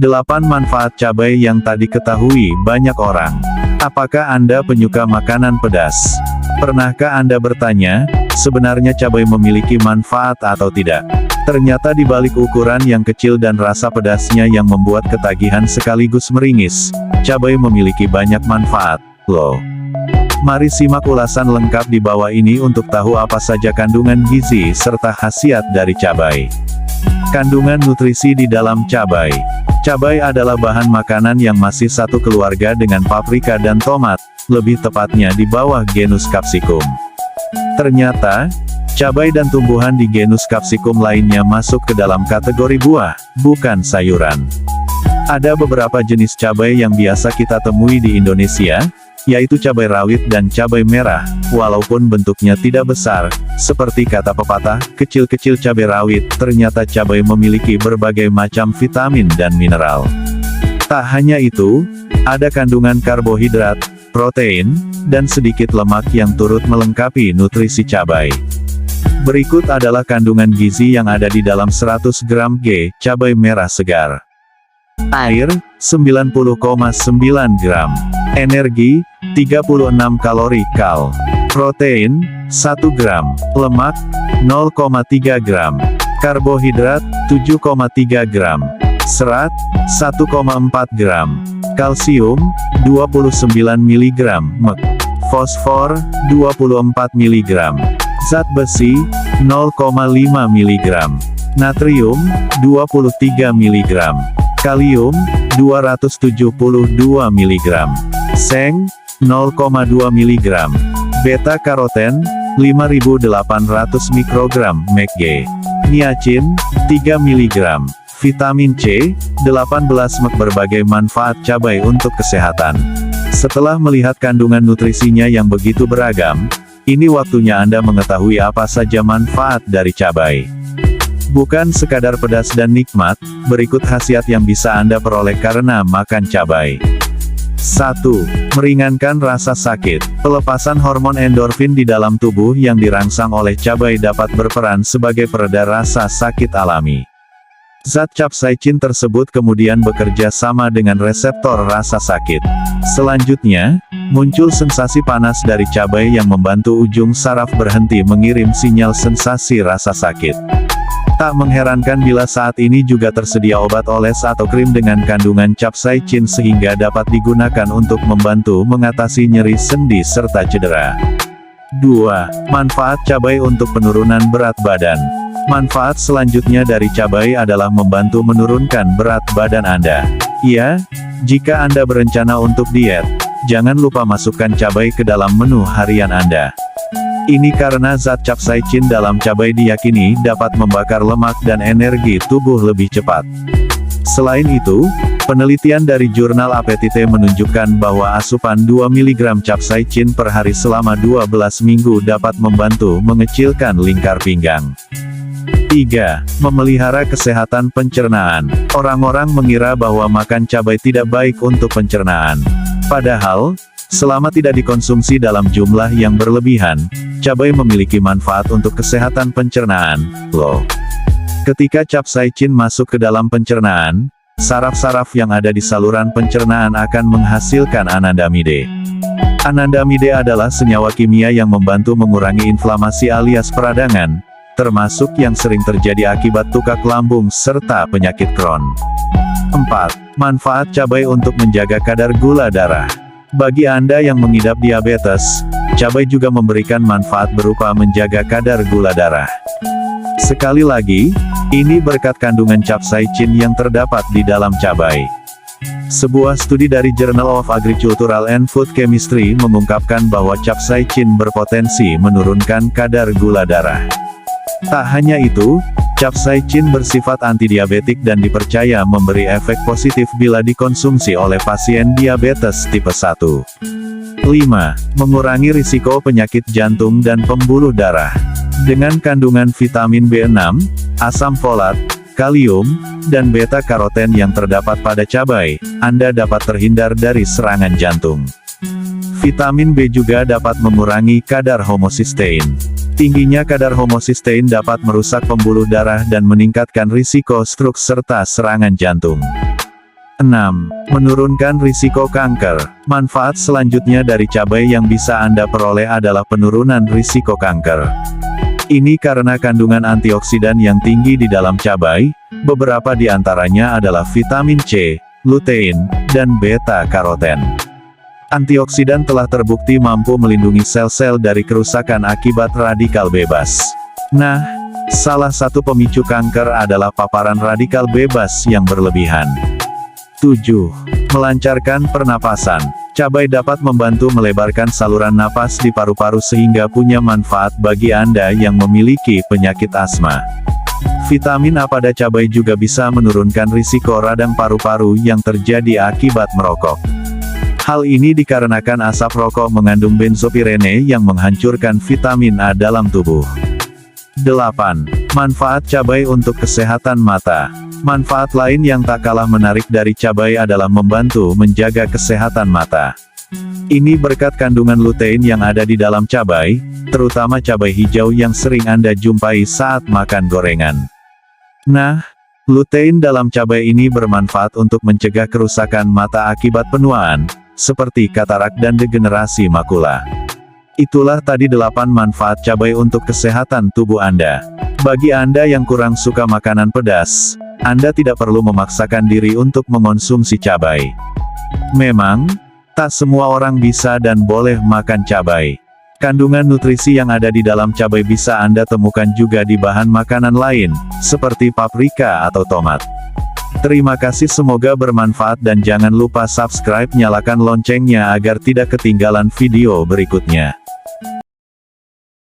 8 manfaat cabai yang tak diketahui banyak orang. Apakah Anda penyuka makanan pedas? Pernahkah Anda bertanya, sebenarnya cabai memiliki manfaat atau tidak? Ternyata di balik ukuran yang kecil dan rasa pedasnya yang membuat ketagihan sekaligus meringis, cabai memiliki banyak manfaat, loh. Mari simak ulasan lengkap di bawah ini untuk tahu apa saja kandungan gizi serta khasiat dari cabai. Kandungan nutrisi di dalam cabai. Cabai adalah bahan makanan yang masih satu keluarga dengan paprika dan tomat, lebih tepatnya di bawah genus Capsicum. Ternyata, cabai dan tumbuhan di genus Capsicum lainnya masuk ke dalam kategori buah, bukan sayuran. Ada beberapa jenis cabai yang biasa kita temui di Indonesia, yaitu cabai rawit dan cabai merah, walaupun bentuknya tidak besar, seperti kata pepatah, kecil-kecil cabai rawit, ternyata cabai memiliki berbagai macam vitamin dan mineral. Tak hanya itu, ada kandungan karbohidrat, protein, dan sedikit lemak yang turut melengkapi nutrisi cabai. Berikut adalah kandungan gizi yang ada di dalam 100 gram cabai merah segar. Air, 90,9 gram. Energi, 36 kalori kal. Protein, 1 gram. Lemak, 0,3 gram. Karbohidrat, 7,3 gram. Serat, 1,4 gram. Kalsium, 29 mg. Fosfor, 24 mg. Zat besi, 0,5 mg. Natrium, 23 mg. Kalium, 272 mg. Seng, 0,2 mg. Beta karoten, 5800 mikrogram Mg. Niacin, 3 mg. Vitamin C, 18 mg. Berbagai manfaat cabai untuk kesehatan. Setelah melihat kandungan nutrisinya yang begitu beragam, ini waktunya Anda mengetahui apa saja manfaat dari cabai. Bukan sekadar pedas dan nikmat, berikut khasiat yang bisa Anda peroleh karena makan cabai. 1. Meringankan rasa sakit. Pelepasan hormon endorfin di dalam tubuh yang dirangsang oleh cabai dapat berperan sebagai pereda rasa sakit alami. Zat capsaicin tersebut kemudian bekerja sama dengan reseptor rasa sakit. Selanjutnya, muncul sensasi panas dari cabai yang membantu ujung saraf berhenti mengirim sinyal sensasi rasa sakit. Tak mengherankan bila saat ini juga tersedia obat oles atau krim dengan kandungan capsaicin sehingga dapat digunakan untuk membantu mengatasi nyeri sendi serta cedera. 2. Manfaat cabai untuk penurunan berat badan. Manfaat selanjutnya dari cabai adalah membantu menurunkan berat badan Anda. Ya, jika Anda berencana untuk diet, jangan lupa masukkan cabai ke dalam menu harian Anda. Ini karena zat capsaicin dalam cabai diyakini dapat membakar lemak dan energi tubuh lebih cepat. Selain itu, penelitian dari jurnal Appetite menunjukkan bahwa asupan 2 mg capsaicin per hari selama 12 minggu dapat membantu mengecilkan lingkar pinggang. 3. Memelihara kesehatan pencernaan. Orang-orang mengira bahwa makan cabai tidak baik untuk pencernaan. Padahal, selama tidak dikonsumsi dalam jumlah yang berlebihan, cabai memiliki manfaat untuk kesehatan pencernaan, loh. Ketika capsaicin masuk ke dalam pencernaan, saraf-saraf yang ada di saluran pencernaan akan menghasilkan anandamide. Anandamide adalah senyawa kimia yang membantu mengurangi inflamasi alias peradangan, termasuk yang sering terjadi akibat tukak lambung serta penyakit Crohn. 4. Manfaat cabai untuk menjaga kadar gula darah. Bagi Anda yang mengidap diabetes, cabai juga memberikan manfaat berupa menjaga kadar gula darah. Sekali lagi, ini berkat kandungan capsaicin yang terdapat di dalam cabai. Sebuah studi dari Journal of Agricultural and Food Chemistry mengungkapkan bahwa capsaicin berpotensi menurunkan kadar gula darah. Tak hanya itu, capsaicin bersifat antidiabetik dan dipercaya memberi efek positif bila dikonsumsi oleh pasien diabetes tipe 1. 5. Mengurangi risiko penyakit jantung dan pembuluh darah. Dengan kandungan vitamin B6, asam folat, kalium, dan beta-karoten yang terdapat pada cabai, Anda dapat terhindar dari serangan jantung. Vitamin B juga dapat mengurangi kadar homocysteine. Tingginya kadar homocysteine dapat merusak pembuluh darah dan meningkatkan risiko stroke serta serangan jantung. 6. Menurunkan risiko kanker. Manfaat selanjutnya dari cabai yang bisa Anda peroleh adalah penurunan risiko kanker. Ini karena kandungan antioksidan yang tinggi di dalam cabai, beberapa di antaranya adalah vitamin C, lutein, dan beta-karoten. Antioksidan telah terbukti mampu melindungi sel-sel dari kerusakan akibat radikal bebas. Nah, salah satu pemicu kanker adalah paparan radikal bebas yang berlebihan. 7. Melancarkan pernapasan. Cabai dapat membantu melebarkan saluran napas di paru-paru sehingga punya manfaat bagi Anda yang memiliki penyakit asma. Vitamin A pada cabai juga bisa menurunkan risiko radang paru-paru yang terjadi akibat merokok. Hal ini dikarenakan asap rokok mengandung benzopirene yang menghancurkan vitamin A dalam tubuh. 8. Manfaat cabai untuk kesehatan mata. Manfaat lain yang tak kalah menarik dari cabai adalah membantu menjaga kesehatan mata. Ini berkat kandungan lutein yang ada di dalam cabai, terutama cabai hijau yang sering Anda jumpai saat makan gorengan. Nah, lutein dalam cabai ini bermanfaat untuk mencegah kerusakan mata akibat penuaan, seperti katarak dan degenerasi makula. Itulah tadi 8 manfaat cabai untuk kesehatan tubuh Anda. Bagi Anda yang kurang suka makanan pedas, Anda tidak perlu memaksakan diri untuk mengonsumsi cabai. Memang, tak semua orang bisa dan boleh makan cabai. Kandungan nutrisi yang ada di dalam cabai bisa Anda temukan juga di bahan makanan lain, seperti paprika atau tomat. Terima kasih, semoga bermanfaat dan jangan lupa subscribe, nyalakan loncengnya agar tidak ketinggalan video berikutnya.